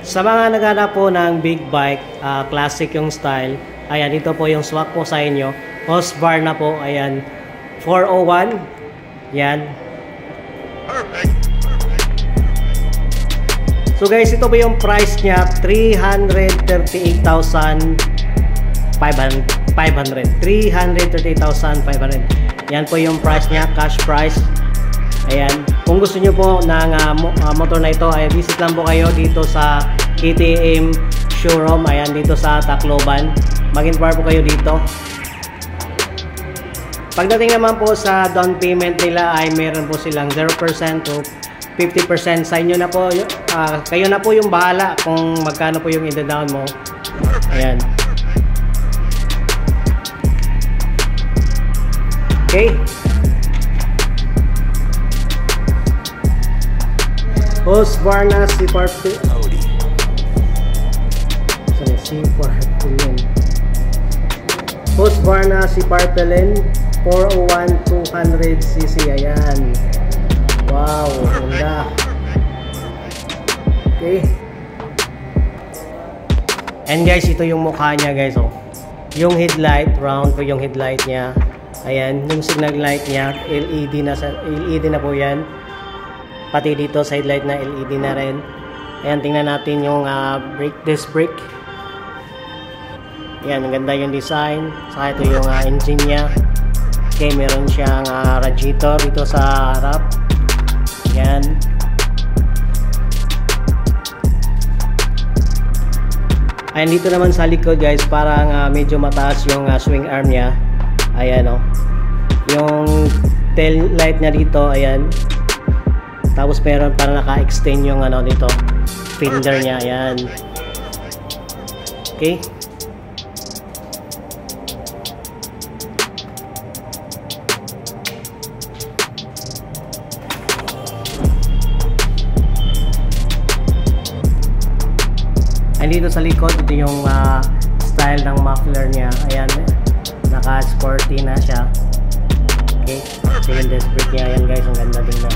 Sa mga naghanap po ng big bike, classic yung style, ayan, ito po yung swak po sa inyo. Hose bar na po, ayan, 401. Yan. So guys, ito po yung price niya, 338,500. 338,500. Yan po yung price niya, cash price. Ayan. Kung gusto nyo po ng motor na ito, ay visit lang po kayo dito sa KTM showroom. Ayan, dito sa Tacloban. Mag-inquire po kayo dito. Pagdating naman po sa down payment nila ay meron po silang 0% to 50%. Sa inyo na po, kayo na po yung bahala kung magkano po yung i-down mo. Ayan. Okay. Husqvarna Husqvarna Ciparpelen 401 200cc. Ayan. Wow, ganda. Okay. And guys, ito yung mukha niya guys. Oh. Yung headlight, round po yung headlight niya. Ayan, yung signal light niya, LED na po yan. Pati dito sa headlight na LED na rin. Ayan, tingnan natin yung disc brake. Ayan, ang ganda yung design. Saka ito yung engine niya. Okay, meron siyang radiator dito sa harap. Ayan. Ayan, dito naman sa likod guys, parang medyo mataas yung swing arm niya. Ayan o. Yung tail light niya dito, ayan. Tapos meron parang naka-extend yung dito, fender niya. Ayan. Okay. Dito sa likod, ito yung style ng muffler niya. Ayan, naka-sporty na siya. Okay, ito yung disc brake niya. Ayan guys, ang ganda tingnan.